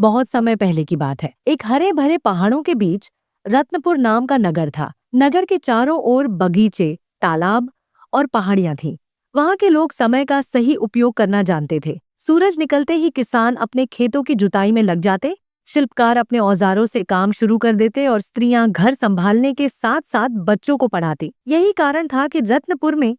बहुत समय पहले की बात है। एक हरे भरे पहाड़ों के बीच रत्नपुर नाम का नगर था। नगर के चारों ओर बगीचे, तालाब और पहाड़ियां थीं। वहां के लोग समय का सही उपयोग करना जानते थे। सूरज निकलते ही किसान अपने खेतों की जुताई में लग जाते, शिल्पकार अपने औजारों से काम शुरू कर देते और स्त्रियां घर संभालने के साथ साथ बच्चों को पढ़ाती। यही कारण था कि रत्नपुर में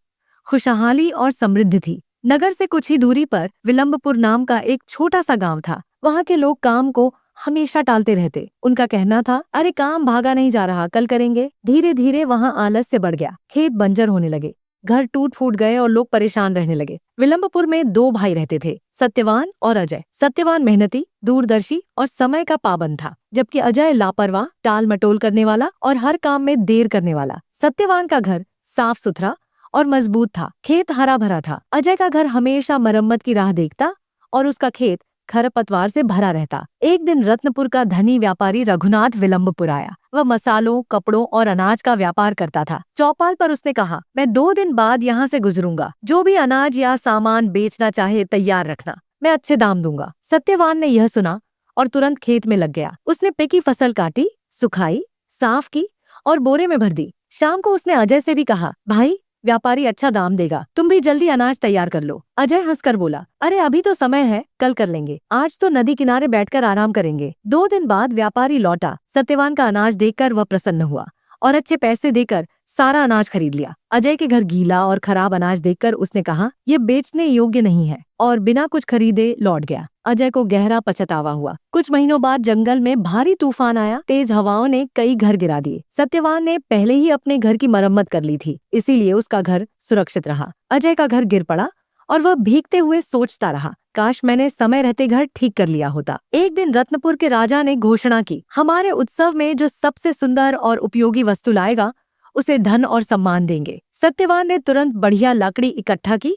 खुशहाली और समृद्धि थी। नगर से कुछ ही दूरी पर विलंबपुर नाम का एक छोटा सा गांव था। वहां के लोग काम को हमेशा टालते रहते। उनका कहना था, अरे काम भागा नहीं जा रहा, कल करेंगे। धीरे धीरे वहां आलस्य बढ़ गया, खेत बंजर होने लगे, घर टूट फूट गए और लोग परेशान रहने लगे। विलंबपुर में दो भाई रहते थे, सत्यवान और अजय। सत्यवान मेहनती, दूरदर्शी और समय का पाबंद था, जबकि अजय लापरवाह, टाल मटोल करने वाला और हर काम में देर करने वाला। सत्यवान का घर साफ सुथरा और मजबूत था, खेत हरा भरा था। अजय का घर हमेशा मरम्मत की राह देखता और उसका खेत खरपतवार से भरा रहता। एक दिन रत्नपुर का धनी व्यापारी रघुनाथ विलंबपुर आया। वह मसालों, कपड़ों और अनाज का व्यापार करता था। चौपाल पर उसने कहा, मैं 2 दिन बाद यहाँ से गुजरूंगा। जो भी अनाज या सामान बेचना चाहे तैयार रखना, मैं अच्छे दाम दूंगा। सत्यवान ने यह सुना और तुरंत खेत में लग गया। उसने पिकी फसल काटी, सुखाई, साफ की और बोरे में भर दी। शाम को उसने अजय से भी कहा, भाई व्यापारी अच्छा दाम देगा, तुम भी जल्दी अनाज तैयार कर लो। अजय हंसकर बोला, अरे अभी तो समय है, कल कर लेंगे। आज तो नदी किनारे बैठकर आराम करेंगे। 2 दिन बाद व्यापारी लौटा। सत्यवान का अनाज देखकर वह प्रसन्न हुआ और अच्छे पैसे देकर सारा अनाज खरीद लिया। अजय के घर गीला और खराब अनाज देखकर उसने कहा, ये बेचने योग्य नहीं है, और बिना कुछ खरीदे लौट गया। अजय को गहरा पछतावा हुआ। कुछ महीनों बाद जंगल में भारी तूफान आया। तेज हवाओं ने कई घर गिरा दिए। सत्यवान ने पहले ही अपने घर की मरम्मत कर ली थी, इसीलिए उसका घर सुरक्षित रहा। अजय का घर गिर पड़ा और वह भीगते हुए सोचता रहा, काश मैंने समय रहते घर ठीक कर लिया होता। एक दिन रत्नपुर के राजा ने घोषणा की, हमारे उत्सव में जो सबसे सुंदर और उपयोगी वस्तु लाएगा उसे धन और सम्मान देंगे। सत्यवान ने तुरंत बढ़िया लकड़ी इकट्ठा की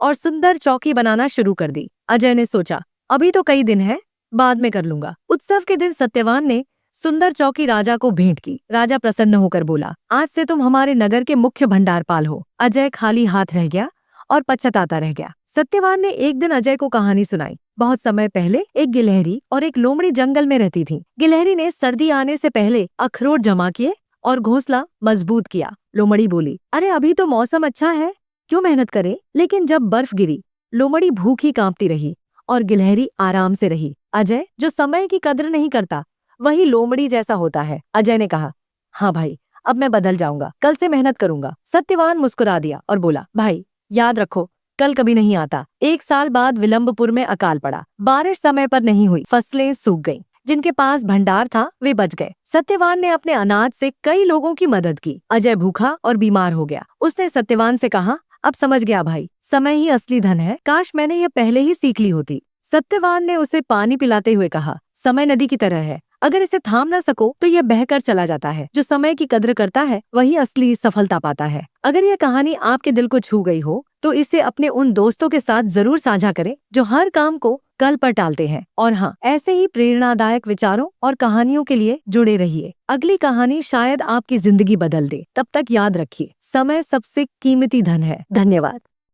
और सुंदर चौकी बनाना शुरू कर दी। अजय ने सोचा, अभी तो कई दिन है, बाद में कर लूंगा। उत्सव के दिन सत्यवान ने सुंदर चौकी राजा को भेंट की। राजा प्रसन्न होकर बोला, आज से तुम हमारे नगर के मुख्य भंडारपाल हो। अजय खाली हाथ रह गया और पछताता रह गया। सत्यवान ने एक दिन अजय को कहानी सुनाई। बहुत समय पहले एक गिलहरी और एक लोमड़ी जंगल में रहती थी। गिलहरी ने सर्दी आने से पहले अखरोट जमा किए और घोंसला मजबूत किया। लोमड़ी बोली, अरे अभी तो मौसम अच्छा है, क्यों मेहनत करे। लेकिन जब बर्फ गिरी, लोमड़ी भूखी कांपती रही और गिलहरी आराम से रही। अजय, जो समय की कद्र नहीं करता वही लोमड़ी जैसा होता है। अजय ने कहा, हाँ भाई, अब मैं बदल जाऊंगा, कल से मेहनत करूंगा। सत्यवान मुस्कुरा दिया और बोला, भाई याद रखो, कल कभी नहीं आता। 1 साल बाद विलंबपुर में अकाल पड़ा। बारिश समय पर नहीं हुई, फसलें सूख गईं। जिनके पास भंडार था वे बच गए। सत्यवान ने अपने अनाज से कई लोगों की मदद की। अजय भूखा और बीमार हो गया। उसने सत्यवान से कहा, अब समझ गया भाई, समय ही असली धन है, काश मैंने ये पहले ही सीख ली होती। सत्यवान ने उसे पानी पिलाते हुए कहा, समय नदी की तरह है, अगर इसे थाम न सको तो यह बहकर चला जाता है। जो समय की कद्र करता है वही असली सफलता पाता है। अगर यह कहानी आपके दिल को छू गई हो तो इसे अपने उन दोस्तों के साथ जरूर साझा करें जो हर काम को कल पर टालते हैं। और हाँ, ऐसे ही प्रेरणादायक विचारों और कहानियों के लिए जुड़े रहिए। अगली कहानी शायद आपकी जिंदगी बदल दे। तब तक याद रखिए, समय सबसे कीमती धन है। धन्यवाद।